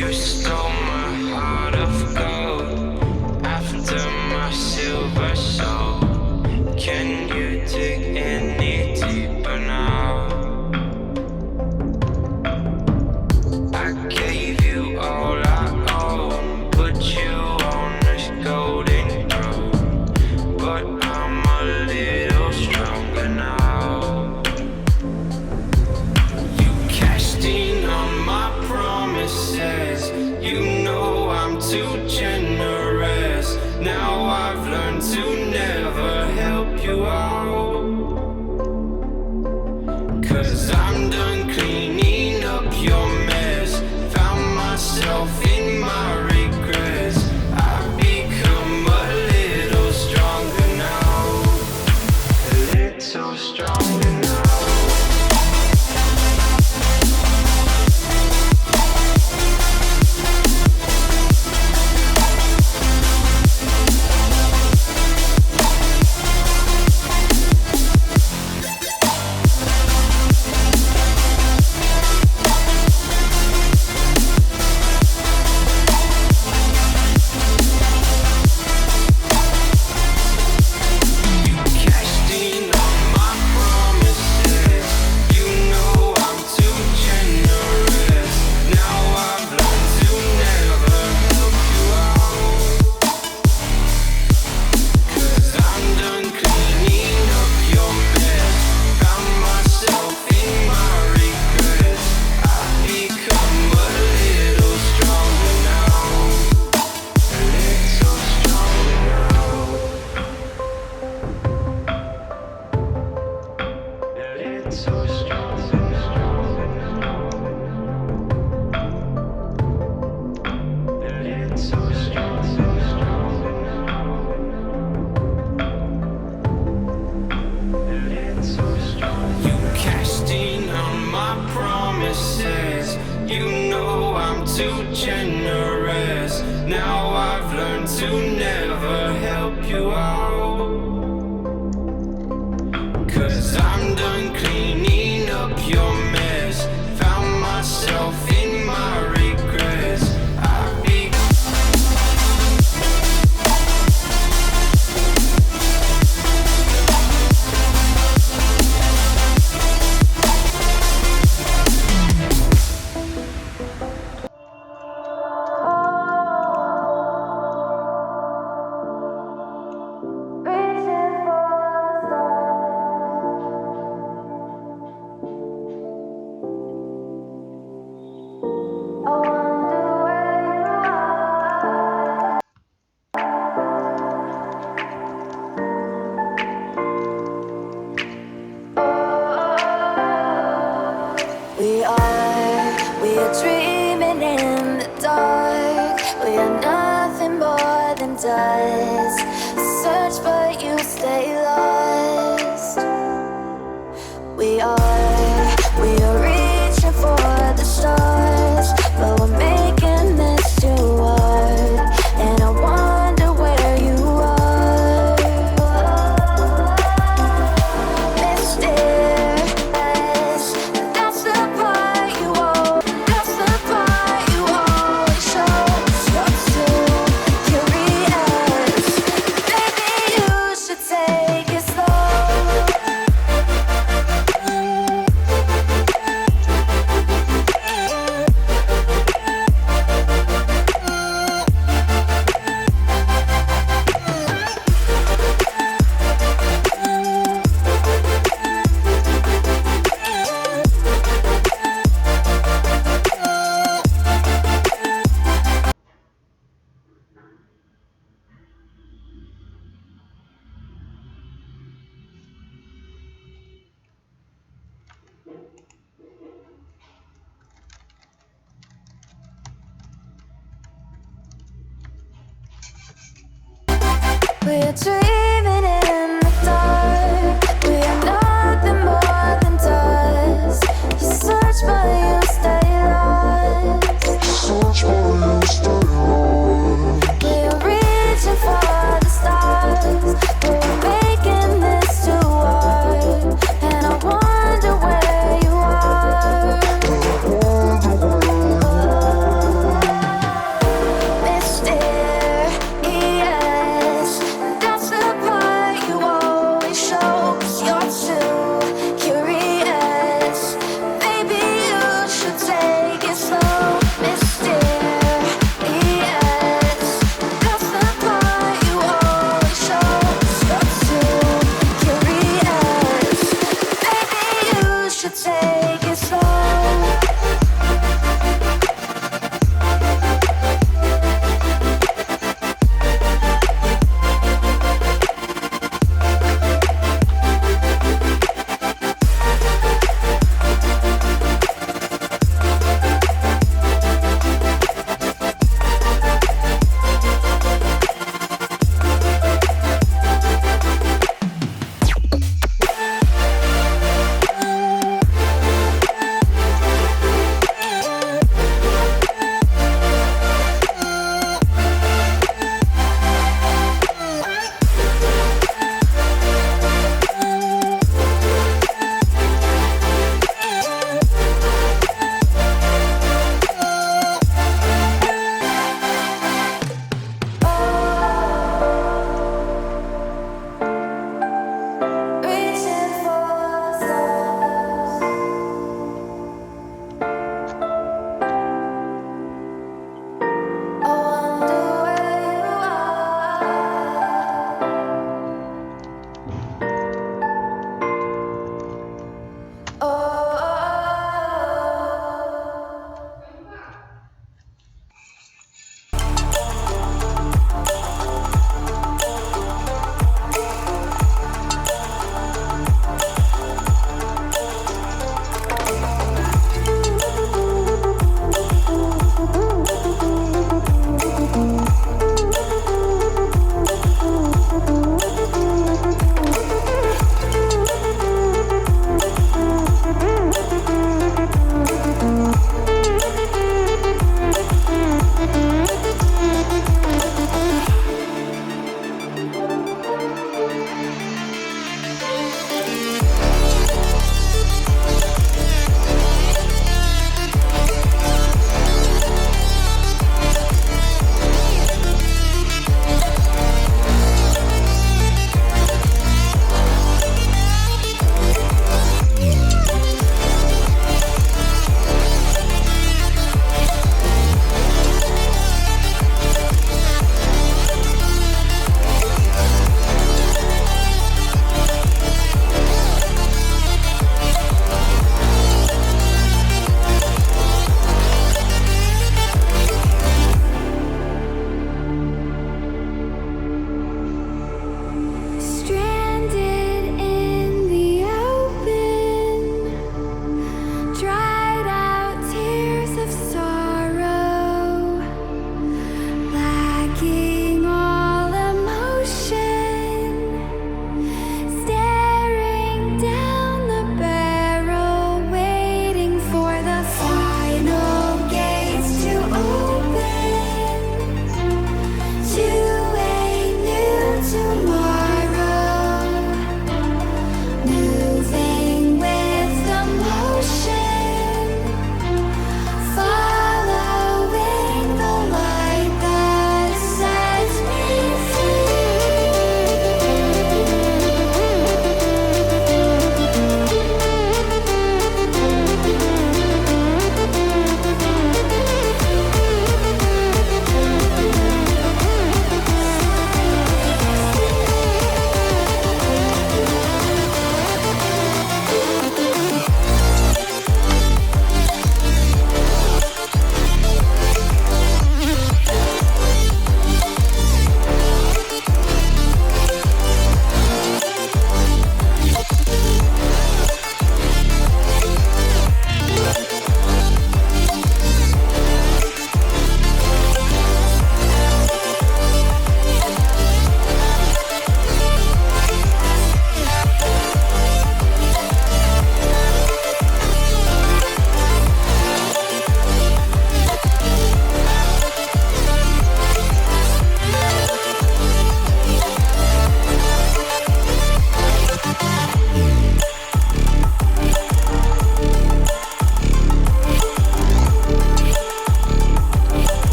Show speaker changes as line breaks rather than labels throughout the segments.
You stole my heart of gold after my silver soul. Can you dig any deeper now? I gave you all I own, put you on this golden throne, but I'm a little stronger now. You cashed in on my promises. You know I'm too generous. Now I've learned to never help you out, 'cause I'm done cleaning up your mess. Found myself in my regrets. I've become a little stronger now, a little stronger now.
We are dreaming in the dark. We are nothing more than dust. Search but you stay lost. We are reaching for the stars, but we're making this too hard. And I wonder where you are. Mysterious, that's the part you own. That's the part you always show. You're too curious. Maybe you should take it slow. We're dreaming in the dark. We are nothing more than dust. You search but you stay lost. We are reaching for the stars, but we're making this too hard. And I wonder where you are.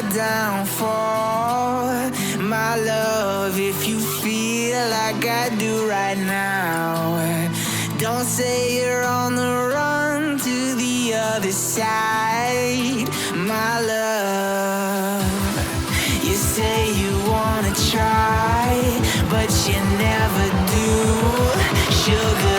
my downfall. My love, if you feel like I do right now, don't say you're on the run to the other side. My love, you say you wanna try, but you never do. Sugar